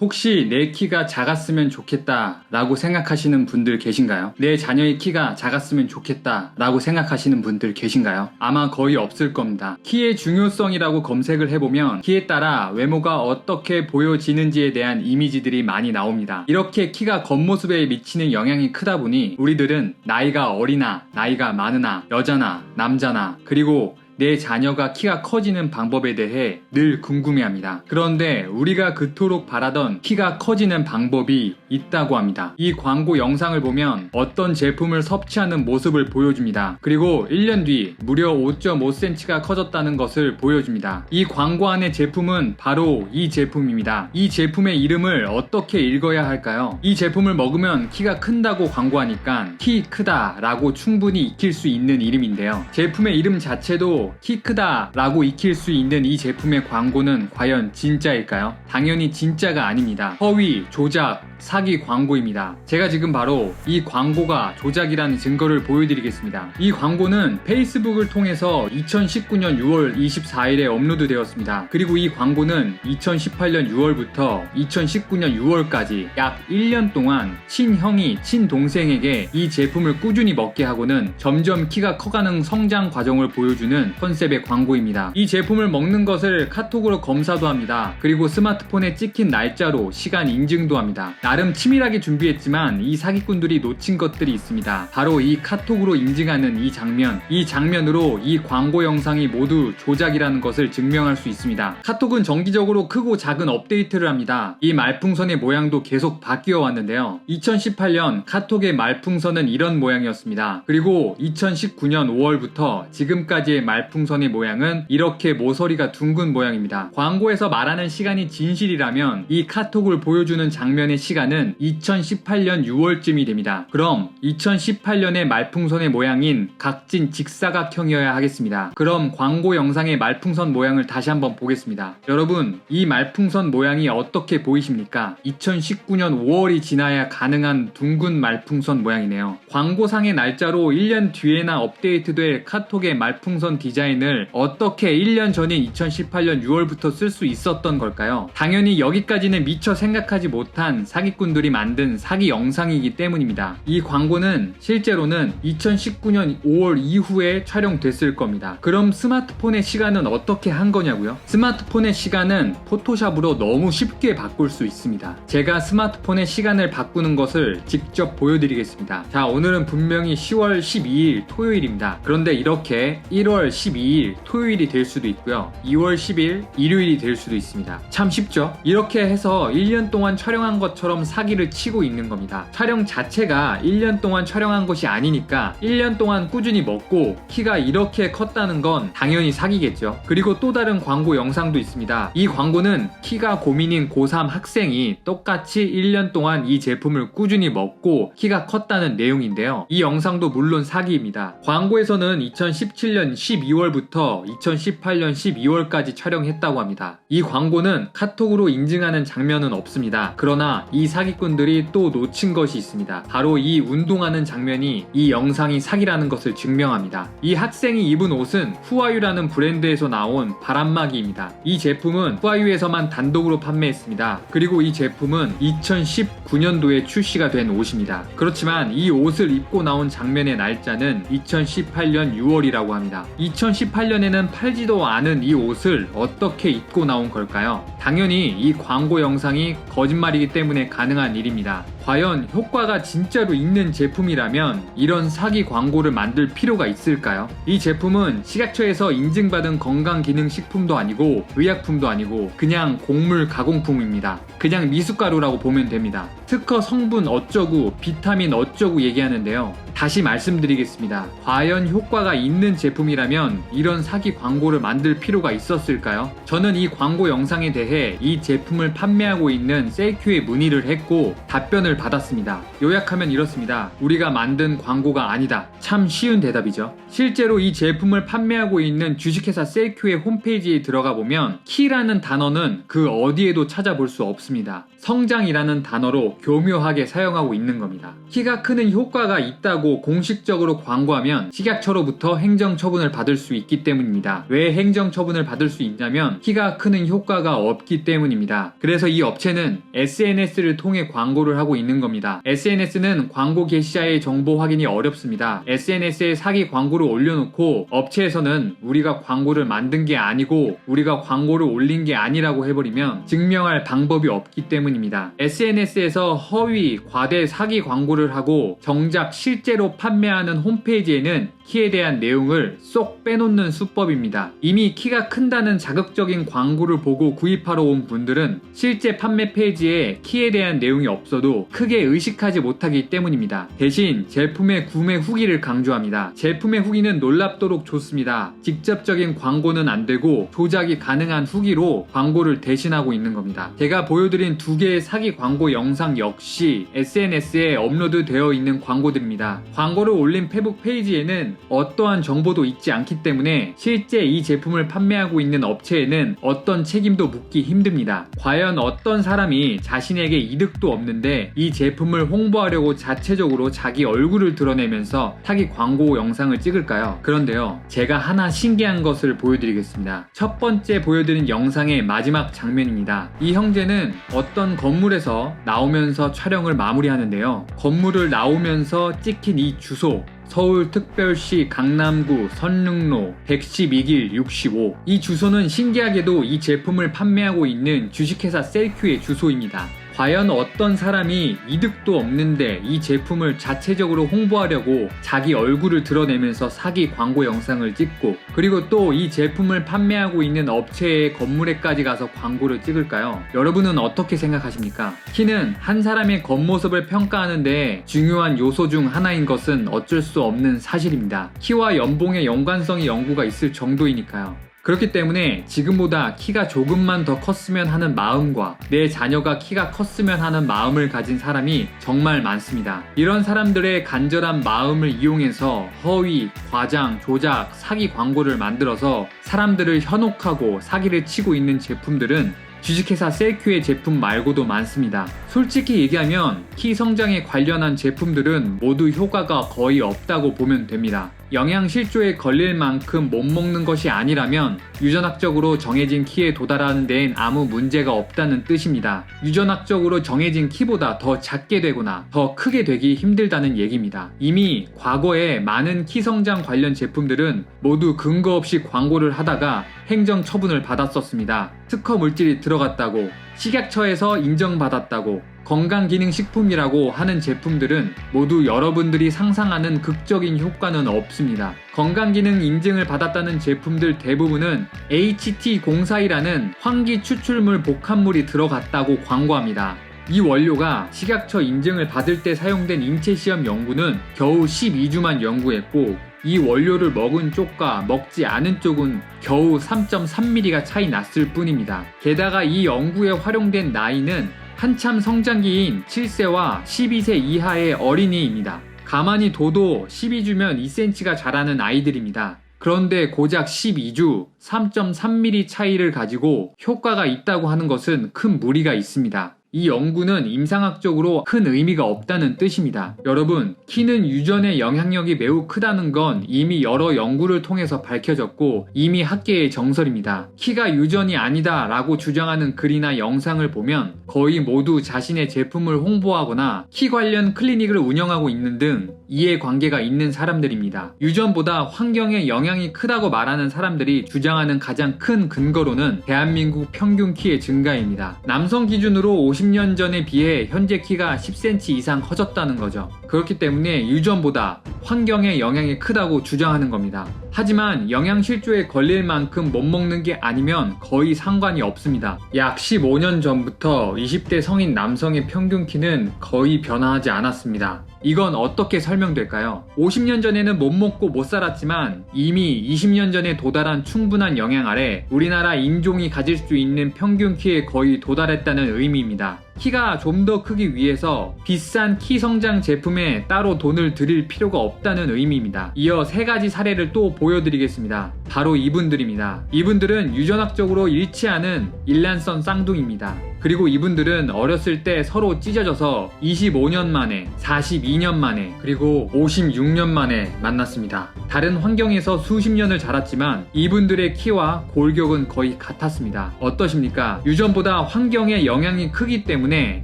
혹시 내 키가 작았으면 좋겠다 라고 생각하시는 분들 계신가요? 내 자녀의 키가 작았으면 좋겠다 라고 생각하시는 분들 계신가요? 아마 거의 없을 겁니다. 키의 중요성이라고 검색을 해보면 키에 따라 외모가 어떻게 보여지는지에 대한 이미지들이 많이 나옵니다. 이렇게 키가 겉모습에 미치는 영향이 크다 보니 우리들은 나이가 어리나 나이가 많으나 여자나 남자나 그리고 내 자녀가 키가 커지는 방법에 대해 늘 궁금해합니다. 그런데 우리가 그토록 바라던 키가 커지는 방법이 있다고 합니다. 이 광고 영상을 보면 어떤 제품을 섭취하는 모습을 보여줍니다. 그리고 1년 뒤 무려 5.5cm가 커졌다는 것을 보여줍니다. 이 광고 안의 제품은 바로 이 제품입니다. 이 제품의 이름을 어떻게 읽어야 할까요? 이 제품을 먹으면 키가 큰다고 광고하니까 키 크다 라고 충분히 익힐 수 있는 이름인데요. 제품의 이름 자체도 키 크다 라고 익힐 수 있는 이 제품의 광고는 과연 진짜일까요? 당연히 진짜가 아닙니다. 허위, 조작, 사기 광고입니다. 제가 지금 바로 이 광고가 조작이라는 증거를 보여드리겠습니다. 이 광고는 페이스북을 통해서 2019년 6월 24일에 업로드 되었습니다. 그리고 이 광고는 2018년 6월부터 2019년 6월까지 약 1년 동안 친형이 친동생에게 이 제품을 꾸준히 먹게 하고는 점점 키가 커가는 성장 과정을 보여주는 컨셉의 광고입니다. 이 제품을 먹는 것을 카톡으로 검사도 합니다. 그리고 스마트폰에 찍힌 날짜로 시간 인증도 합니다. 나름 치밀하게 준비했지만 이 사기꾼들이 놓친 것들이 있습니다. 바로 이 카톡으로 인증하는 이 장면으로 이 광고 영상이 모두 조작이라는 것을 증명할 수 있습니다. 카톡은 정기적으로 크고 작은 업데이트를 합니다. 이 말풍선의 모양도 계속 바뀌어 왔는데요. 2018년 카톡의 말풍선은 이런 모양이었습니다. 그리고 2019년 5월부터 지금까지의 말풍선의 모양은 이렇게 모서리가 둥근 모양입니다. 광고에서 말하는 시간이 진실이라면 이 카톡을 보여주는 장면의 시간은 2018년 6월쯤이 됩니다. 그럼 2018년의 말풍선의 모양인 각진 직사각형이어야 하겠습니다. 그럼 광고 영상의 말풍선 모양을 다시 한번 보겠습니다. 여러분, 이 말풍선 모양이 어떻게 보이십니까? 2019년 5월이 지나야 가능한 둥근 말풍선 모양이네요. 광고상의 날짜로 1년 뒤에나 업데이트될 카톡의 말풍선 디자인을 어떻게 1년 전인 2018년 6월부터 쓸 수 있었던 걸까요? 당연히 여기까지는 미처 생각하지 못한 사기꾼들이 만든 사기 영상이기 때문입니다. 이 광고는 실제로는 2019년 5월 이후에 촬영됐을 겁니다. 그럼 스마트폰의 시간은 어떻게 한 거냐고요? 스마트폰의 시간은 포토샵으로 너무 쉽게 바꿀 수 있습니다. 제가 스마트폰의 시간을 바꾸는 것을 직접 보여드리겠습니다. 자, 오늘은 분명히 10월 12일 토요일입니다. 그런데 이렇게 1월 12일 토요일이 될 수도 있고요. 2월 10일 일요일이 될 수도 있습니다. 참 쉽죠? 이렇게 해서 1년 동안 촬영한 것처럼 사기를 치고 있는 겁니다. 촬영 자체가 1년 동안 촬영한 것이 아니니까 1년 동안 꾸준히 먹고 키가 이렇게 컸다는 건 당연히 사기겠죠. 그리고 또 다른 광고 영상도 있습니다. 이 광고는 키가 고민인 고3 학생이 똑같이 1년 동안 이 제품을 꾸준히 먹고 키가 컸다는 내용인데요. 이 영상도 물론 사기입니다. 광고에서는 2017년 12월부터 2018년 12월까지 촬영했다고 합니다. 이 광고는 카톡으로 인증하는 장면은 없습니다. 그러나 이 사기꾼들이 또 놓친 것이 있습니다. 바로 이 운동하는 장면이 이 영상이 사기라는 것을 증명합니다. 이 학생이 입은 옷은 후아유라는 브랜드에서 나온 바람막이입니다. 이 제품은 후아유에서만 단독으로 판매했습니다. 그리고 이 제품은 2019년도에 출시가 된 옷입니다. 그렇지만 이 옷을 입고 나온 장면의 날짜는 2018년 6월이라고 합니다. 2018년에는 팔지도 않은 이 옷을 어떻게 입고 나온 걸까요? 당연히 이 광고 영상이 거짓말이기 때문에 가능한 일입니다. 과연 효과가 진짜로 있는 제품이라면 이런 사기 광고를 만들 필요가 있을까요? 이 제품은 식약처에서 인증받은 건강기능식품도 아니고 의약품도 아니고 그냥 곡물 가공품입니다. 그냥 미숫가루라고 보면 됩니다. 특허 성분 어쩌고 비타민 어쩌고 얘기하는데요. 다시 말씀드리겠습니다. 과연 효과가 있는 제품이라면 이런 사기 광고를 만들 필요가 있었을까요? 저는 이 광고 영상에 대해 이 제품을 판매하고 있는 셀큐에 문의를 했고 답변을 받았습니다. 요약하면 이렇습니다. 우리가 만든 광고가 아니다. 참 쉬운 대답이죠. 실제로 이 제품을 판매하고 있는 주식회사 셀큐의 홈페이지에 들어가 보면 키라는 단어는 그 어디에도 찾아볼 수 없습니다. 성장이라는 단어로 교묘하게 사용하고 있는 겁니다. 키가 크는 효과가 있다고 공식적으로 광고하면 식약처로부터 행정처분을 받을 수 있기 때문입니다. 왜 행정처분을 받을 수 있냐면 키가 크는 효과가 없기 때문입니다. 그래서 이 업체는 SNS를 통해 광고를 하고 있는 겁니다. SNS는 광고 게시자의 정보 확인이 어렵습니다. SNS에 사기 광고를 올려놓고 업체에서는 우리가 광고를 만든 게 아니고 우리가 광고를 올린 게 아니라고 해버리면 증명할 방법이 없기 때문입니다. SNS에서 허위, 과대 사기 광고를 하고 정작 실제로 판매하는 홈페이지에는 키에 대한 내용을 쏙 빼놓는 수법입니다. 이미 키가 큰다는 자극적인 광고를 보고 구입하러 온 분들은 실제 판매 페이지에 키에 대한 내용이 없어도 크게 의식하지 못하기 때문입니다. 대신 제품의 구매 후기를 강조합니다. 제품의 후기는 놀랍도록 좋습니다. 직접적인 광고는 안 되고 조작이 가능한 후기로 광고를 대신하고 있는 겁니다. 제가 보여드린 두 개의 사기 광고 영상 역시 SNS에 업로드되어 있는 광고들입니다. 광고를 올린 페북 페이지에는 어떠한 정보도 있지 않기 때문에 실제 이 제품을 판매하고 있는 업체에는 어떤 책임도 묻기 힘듭니다. 과연 어떤 사람이 자신에게 이득도 없는데 이 제품을 홍보하려고 자체적으로 자기 얼굴을 드러내면서 사기 광고 영상을 찍을까요? 그런데요, 제가 하나 신기한 것을 보여드리겠습니다. 첫 번째 보여드린 영상의 마지막 장면입니다. 이 형제는 어떤 건물에서 나오면서 촬영을 마무리하는데요. 건물을 나오면서 찍힌 이 주소, 서울특별시 강남구 선릉로 112길 65. 이 주소는 신기하게도 이 제품을 판매하고 있는 주식회사 셀큐의 주소입니다. 과연 어떤 사람이 이득도 없는데 이 제품을 자체적으로 홍보하려고 자기 얼굴을 드러내면서 사기 광고 영상을 찍고, 그리고 또 이 제품을 판매하고 있는 업체의 건물에까지 가서 광고를 찍을까요? 여러분은 어떻게 생각하십니까? 키는 한 사람의 겉모습을 평가하는데 중요한 요소 중 하나인 것은 어쩔 수 없는 사실입니다. 키와 연봉의 연관성이 연구가 있을 정도이니까요. 그렇기 때문에 지금보다 키가 조금만 더 컸으면 하는 마음과 내 자녀가 키가 컸으면 하는 마음을 가진 사람이 정말 많습니다. 이런 사람들의 간절한 마음을 이용해서 허위, 과장, 조작, 사기 광고를 만들어서 사람들을 현혹하고 사기를 치고 있는 제품들은 주식회사 셀큐의 제품 말고도 많습니다. 솔직히 얘기하면 키 성장에 관련한 제품들은 모두 효과가 거의 없다고 보면 됩니다. 영양실조에 걸릴 만큼 못 먹는 것이 아니라면 유전학적으로 정해진 키에 도달하는 데엔 아무 문제가 없다는 뜻입니다. 유전학적으로 정해진 키보다 더 작게 되거나 더 크게 되기 힘들다는 얘기입니다. 이미 과거에 많은 키 성장 관련 제품들은 모두 근거 없이 광고를 하다가 행정 처분을 받았었습니다. 특허 물질이 들어갔다고, 식약처에서 인정받았다고, 건강기능식품이라고 하는 제품들은 모두 여러분들이 상상하는 극적인 효과는 없습니다. 건강기능 인증을 받았다는 제품들 대부분은 HT042라는 환기 추출물 복합물이 들어갔다고 광고합니다. 이 원료가 식약처 인증을 받을 때 사용된 인체시험 연구는 겨우 12주만 연구했고, 이 원료를 먹은 쪽과 먹지 않은 쪽은 겨우 3.3mm가 차이 났을 뿐입니다. 게다가 이 연구에 활용된 나이는 한참 성장기인 7세와 12세 이하의 어린이입니다. 가만히 둬도 12주면 2cm가 자라는 아이들입니다. 그런데 고작 12주 3.3mm 차이를 가지고 효과가 있다고 하는 것은 큰 무리가 있습니다. 이 연구는 임상학적으로 큰 의미가 없다는 뜻입니다. 여러분, 키는 유전의 영향력이 매우 크다는 건 이미 여러 연구를 통해서 밝혀졌고 이미 학계의 정설입니다. 키가 유전이 아니다 라고 주장하는 글이나 영상을 보면 거의 모두 자신의 제품을 홍보하거나 키 관련 클리닉을 운영하고 있는 등 이해관계가 있는 사람들입니다. 유전보다 환경의 영향이 크다고 말하는 사람들이 주장하는 가장 큰 근거로는 대한민국 평균 키의 증가입니다. 남성 기준으로 50년 전에 비해 현재 키가 10cm 이상 커졌다는 거죠. 그렇기 때문에 유전보다 환경의 영향이 크다고 주장하는 겁니다. 하지만 영양실조에 걸릴 만큼 못 먹는 게 아니면 거의 상관이 없습니다. 약 15년 전부터 20대 성인 남성의 평균 키는 거의 변화하지 않았습니다. 이건 어떻게 설명될까요? 50년 전에는 못 먹고 못 살았지만 이미 20년 전에 도달한 충분한 영양 아래 우리나라 인종이 가질 수 있는 평균 키에 거의 도달했다는 의미입니다. 키가 좀 더 크기 위해서 비싼 키 성장 제품에 따로 돈을 들일 필요가 없다는 의미입니다. 이어 세 가지 사례를 또 보여드리겠습니다. 바로 이분들입니다. 이분들은 유전학적으로 일치하는 일란성 쌍둥이입니다. 그리고 이분들은 어렸을 때 서로 찢어져서 25년 만에, 42년 만에, 그리고 56년 만에 만났습니다. 다른 환경에서 수십 년을 자랐지만 이분들의 키와 골격은 거의 같았습니다. 어떠십니까? 유전보다 환경의 영향이 크기 때문에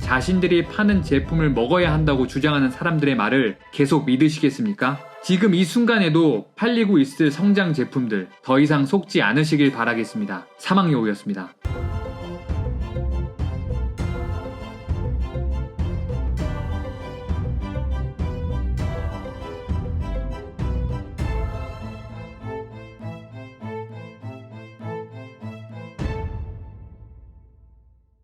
자신들이 파는 제품을 먹어야 한다고 주장하는 사람들의 말을 계속 믿으시겠습니까? 지금 이 순간에도 팔리고 있을 성장 제품들 더 이상 속지 않으시길 바라겠습니다. 사망여우였습니다.